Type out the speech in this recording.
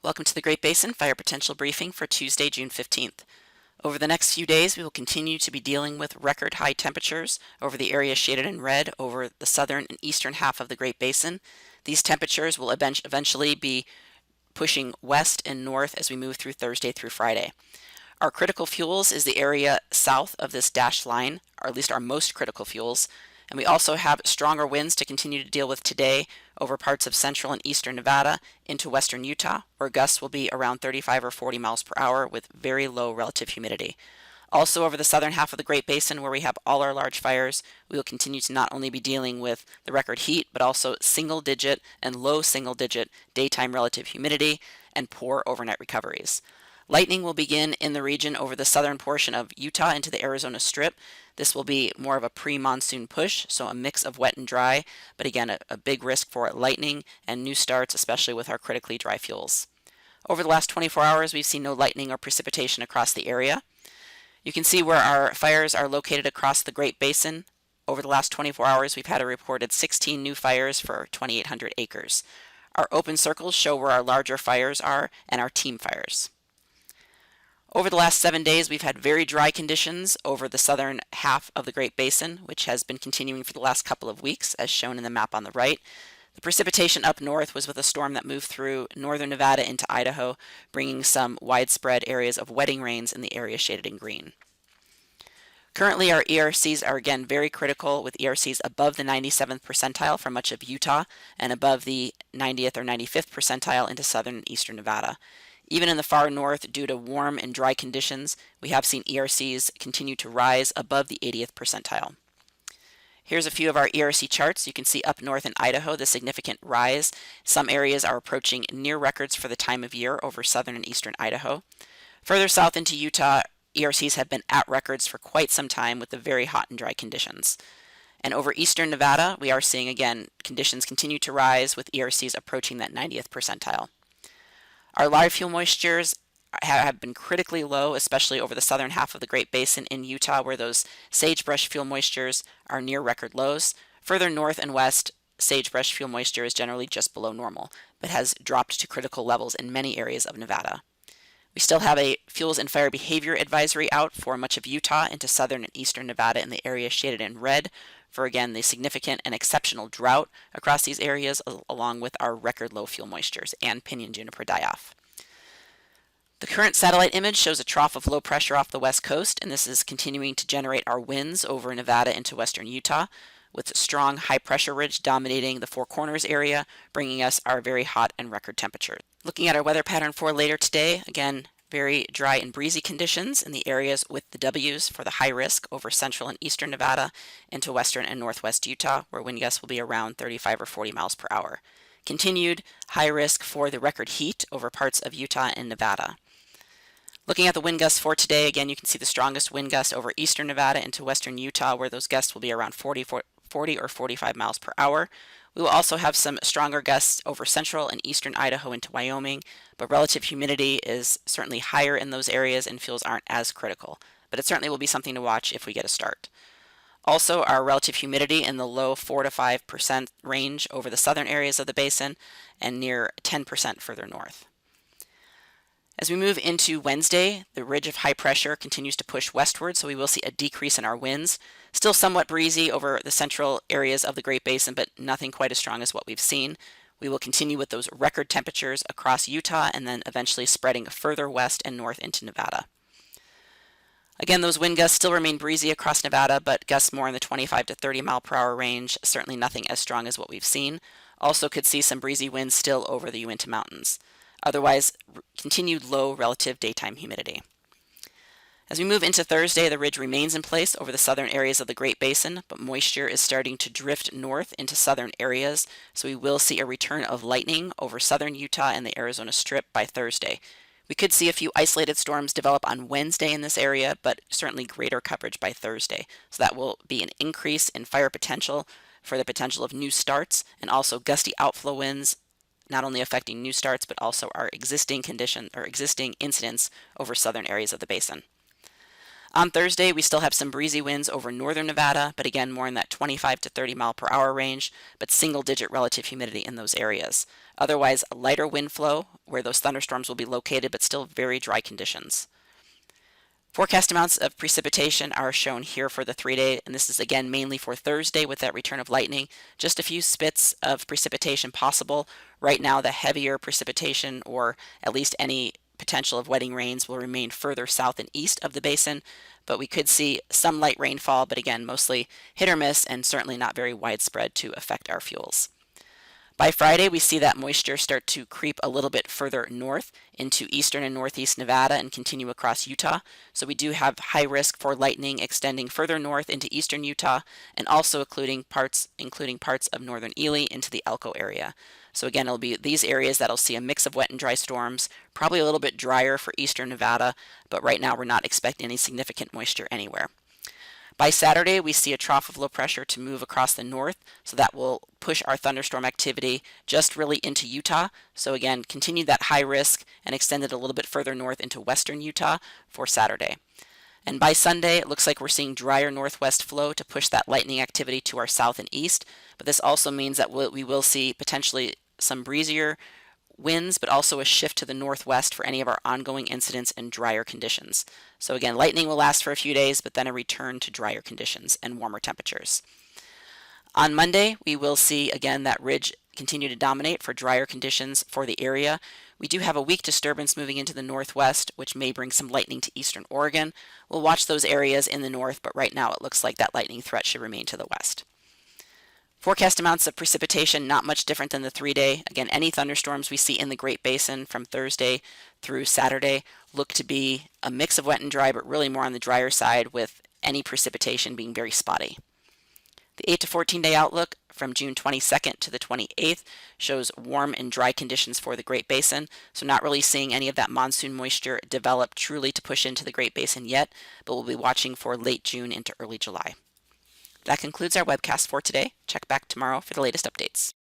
Welcome to the Great Basin Fire Potential Briefing for Tuesday, June 15th. Over the next few days, we will continue to be dealing with record high temperatures over the area shaded in red over the southern and eastern half of the Great Basin. These temperatures will eventually be pushing west and north as we move through Thursday through Friday. Our critical fuels is the area south of this dashed line, or at least our most critical fuels. And we also have stronger winds to continue to deal with today over parts of central and eastern Nevada into western Utah, where gusts will be around 35 or 40 miles per hour with very low relative humidity. Also over the southern half of the Great Basin, where we have all our large fires, we will continue to not only be dealing with the record heat, but also single-digit and low single-digit daytime relative humidity and poor overnight recoveries. Lightning will begin in the region over the southern portion of Utah into the Arizona Strip. This will be more of a pre-monsoon push, so a mix of wet and dry, but again, a big risk for lightning and new starts, especially with our critically dry fuels. Over the last 24 hours, we've seen no lightning or precipitation across the area. You can see where our fires are located across the Great Basin. Over the last 24 hours, we've had a reported 16 new fires for 2,800 acres. Our open circles show where our larger fires are and our team fires. Over the last 7 days, we've had very dry conditions over the southern half of the Great Basin, which has been continuing for the last couple of weeks, as shown in the map on the right. The precipitation up north was with a storm that moved through northern Nevada into Idaho, bringing some widespread areas of wetting rains in the area shaded in green. Currently, our ERCs are again very critical, with ERCs above the 97th percentile for much of Utah and above the 90th or 95th percentile into southern and eastern Nevada. Even in the far north, due to warm and dry conditions, we have seen ERCs continue to rise above the 80th percentile. Here's a few of our ERC charts. You can see up north in Idaho the significant rise. Some areas are approaching near records for the time of year over southern and eastern Idaho. Further south into Utah, ERCs have been at records for quite some time with the very hot and dry conditions. And over eastern Nevada, we are seeing again conditions continue to rise with ERCs approaching that 90th percentile. Our live fuel moistures have been critically low, especially over the southern half of the Great Basin in Utah, where those sagebrush fuel moistures are near record lows. Further north and west, sagebrush fuel moisture is generally just below normal, but has dropped to critical levels in many areas of Nevada. We still have a fuels and fire behavior advisory out for much of Utah into southern and eastern Nevada in the area shaded in red for, again, the significant and exceptional drought across these areas, along with our record low fuel moistures and pinyon juniper die-off. The current satellite image shows a trough of low pressure off the west coast, and this is continuing to generate our winds over Nevada into western Utah, with a strong high pressure ridge dominating the Four Corners area, bringing us our very hot and record temperatures. Looking at our weather pattern for later today, again, very dry and breezy conditions in the areas with the W's for the high risk over central and eastern Nevada into western and northwest Utah, where wind gusts will be around 35 or 40 miles per hour. Continued high risk for the record heat over parts of Utah and Nevada. Looking at the wind gusts for today, again, you can see the strongest wind gusts over eastern Nevada into western Utah, where those gusts will be around 40 or 45 miles per hour. We will also have some stronger gusts over central and eastern Idaho into Wyoming, but relative humidity is certainly higher in those areas and fuels aren't as critical. But it certainly will be something to watch if we get a start. Also, our relative humidity in the low 4 to 5% range over the southern areas of the basin and near 10% further north. As we move into Wednesday, the ridge of high pressure continues to push westward, so we will see a decrease in our winds. Still somewhat breezy over the central areas of the Great Basin, but nothing quite as strong as what we've seen. We will continue with those record temperatures across Utah and then eventually spreading further west and north into Nevada. Again, those wind gusts still remain breezy across Nevada, but gusts more in the 25 to 30 mile per hour range, certainly nothing as strong as what we've seen. Also could see some breezy winds still over the Uinta Mountains. Otherwise, continued low relative daytime humidity. As we move into Thursday, the ridge remains in place over the southern areas of the Great Basin, but moisture is starting to drift north into southern areas, so we will see a return of lightning over southern Utah and the Arizona Strip by Thursday. We could see a few isolated storms develop on Wednesday in this area, but certainly greater coverage by Thursday. So that will be an increase in fire potential for the potential of new starts and also gusty outflow winds, not only affecting new starts, but also our existing condition or existing incidents over southern areas of the basin. On Thursday, we still have some breezy winds over northern Nevada, but again, more in that 25 to 30 mile per hour range, but single-digit relative humidity in those areas. Otherwise, a lighter wind flow where those thunderstorms will be located, but still very dry conditions. Forecast amounts of precipitation are shown here for the 3-day, and this is again mainly for Thursday with that return of lightning. Just a few spits of precipitation possible. Right now, the heavier precipitation, or at least any potential of wetting rains, will remain further south and east of the basin, but we could see some light rainfall, but again, mostly hit or miss and certainly not very widespread to affect our fuels. By Friday, we see that moisture start to creep a little bit further north into eastern and northeast Nevada and continue across Utah. So we do have high risk for lightning extending further north into eastern Utah and also including parts of northern Ely into the Elko area. So again, it'll be these areas that'll see a mix of wet and dry storms, probably a little bit drier for eastern Nevada, but right now we're not expecting any significant moisture anywhere. By Saturday, we see a trough of low pressure to move across the north, so that will push our thunderstorm activity just really into Utah. So again, continue that high risk and extend it a little bit further north into western Utah for Saturday. And by Sunday, it looks like we're seeing drier northwest flow to push that lightning activity to our south and east, but this also means that we will see potentially some breezier winds, but also a shift to the northwest for any of our ongoing incidents and drier conditions. So again, lightning will last for a few days, but then a return to drier conditions and warmer temperatures. On Monday, we will see again that ridge continue to dominate for drier conditions for the area. We do have a weak disturbance moving into the northwest, which may bring some lightning to eastern Oregon. We'll watch those areas in the north, but right now it looks like that lightning threat should remain to the west. Forecast amounts of precipitation not much different than the 3-day. Again, any thunderstorms we see in the Great Basin from Thursday through Saturday look to be a mix of wet and dry, but really more on the drier side, with any precipitation being very spotty. The 8 to 14-day outlook from June 22nd to the 28th shows warm and dry conditions for the Great Basin, so not really seeing any of that monsoon moisture develop truly to push into the Great Basin yet, but we'll be watching for late June into early July. That concludes our webcast for today. Check back tomorrow for the latest updates.